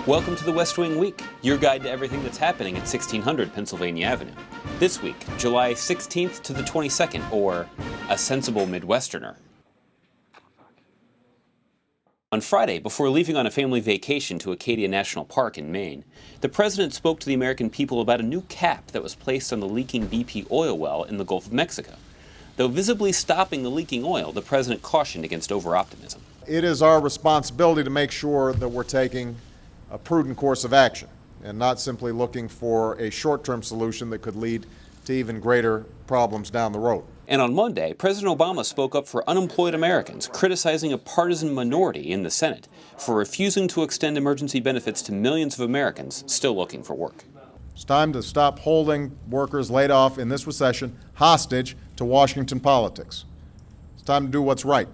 Welcome to the West Wing Week, your guide to everything that's happening at 1600 Pennsylvania Avenue. This week, July 16th to the 22nd, or A Sensible Midwesterner. On Friday, before leaving on a family vacation to Acadia National Park in Maine, the president spoke to the American people about a new cap that was placed on the leaking BP oil well in the Gulf of Mexico. Though visibly stopping the leaking oil, the president cautioned against over-optimism. It is our responsibility to make sure that we're taking a prudent course of action and not simply looking for a short-term solution that could lead to even greater problems down the road. And on Monday, President Obama spoke up for unemployed Americans, criticizing a partisan minority in the Senate for refusing to extend emergency benefits to millions of Americans still looking for work. It's time to stop holding workers laid off in this recession hostage to Washington politics. It's time to do what's right,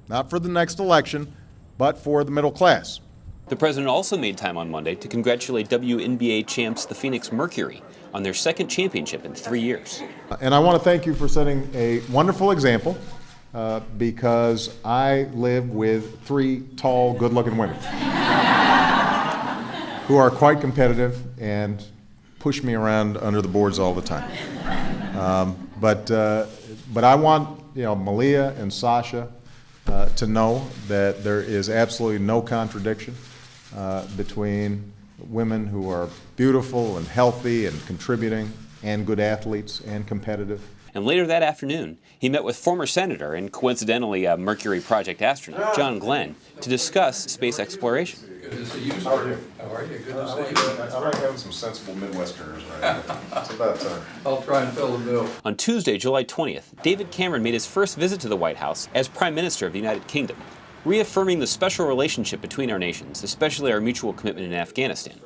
not for the next election, but for the middle class. The president also made time on Monday to congratulate WNBA champs the Phoenix Mercury on their second championship in 3 years. And I want to thank you for setting a wonderful example because I live with three tall, good-looking women who are quite competitive and push me around under the boards all the time. But I want Malia and Sasha to know that there is absolutely no contradiction between women who are beautiful and healthy and contributing and good athletes and competitive. And later that afternoon, he met with former senator and coincidentally a Mercury Project astronaut, John Glenn, to discuss space exploration. Good to see you, sir. How are you? Good to see you. I like having some sensible Midwesterners right now. It's about time. I'll try and fill the bill. On Tuesday, July 20th, David Cameron made his first visit to the White House as Prime Minister of the United Kingdom, reaffirming the special relationship between our nations, especially our mutual commitment in Afghanistan,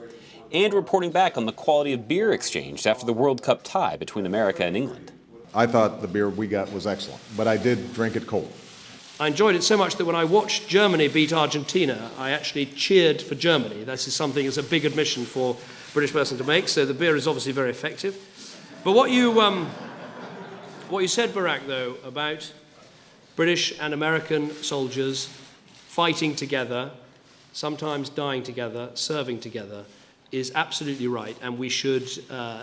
and reporting back on the quality of beer exchanged after the World Cup tie between America and England. I thought the beer we got was excellent, but I did drink it cold. I enjoyed it so much that when I watched Germany beat Argentina, I actually cheered for Germany. This is something that's a big admission for a British person to make, so the beer is obviously very effective. But what you said, Barack, though, about British and American soldiers fighting together, sometimes dying together, serving together, is absolutely right, and we should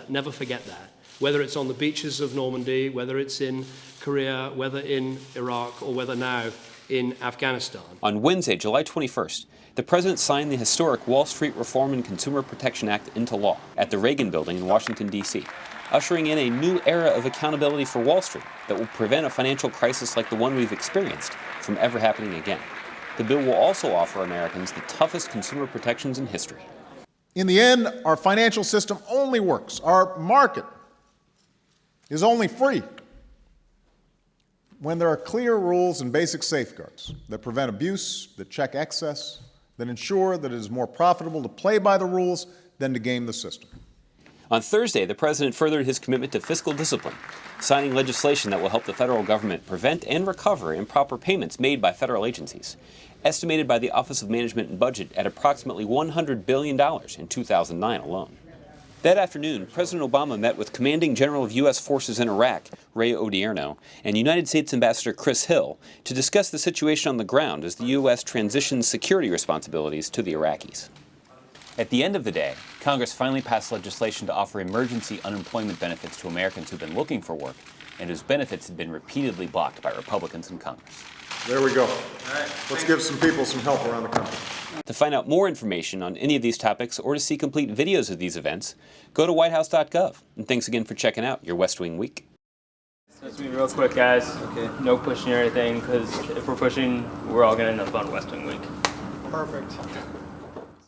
never forget that. Whether it's on the beaches of Normandy, whether it's in Korea, whether in Iraq, or whether now in Afghanistan. On Wednesday, July 21st, the president signed the historic Wall Street Reform and Consumer Protection Act into law at the Reagan Building in Washington, D.C., ushering in a new era of accountability for Wall Street that will prevent a financial crisis like the one we've experienced from ever happening again. The bill will also offer Americans the toughest consumer protections in history. In the end, our financial system only works. Our market is only free when there are clear rules and basic safeguards that prevent abuse, that check excess, that ensure that it is more profitable to play by the rules than to game the system. On Thursday, the president furthered his commitment to fiscal discipline, signing legislation that will help the federal government prevent and recover improper payments made by federal agencies, estimated by the Office of Management and Budget at approximately $100 billion in 2009 alone. That afternoon, President Obama met with Commanding General of U.S. Forces in Iraq, Ray Odierno, and United States Ambassador Chris Hill to discuss the situation on the ground as the U.S. transitions security responsibilities to the Iraqis. At the end of the day, Congress finally passed legislation to offer emergency unemployment benefits to Americans who've been looking for work and whose benefits had been repeatedly blocked by Republicans in Congress. There we go. All right. Let's give some people some help around the country. To find out more information on any of these topics or to see complete videos of these events, go to whitehouse.gov. And thanks again for checking out your West Wing Week. Let's be real quick, guys. Okay. No pushing or anything, because if we're pushing, we're all going to end up on West Wing Week. Perfect.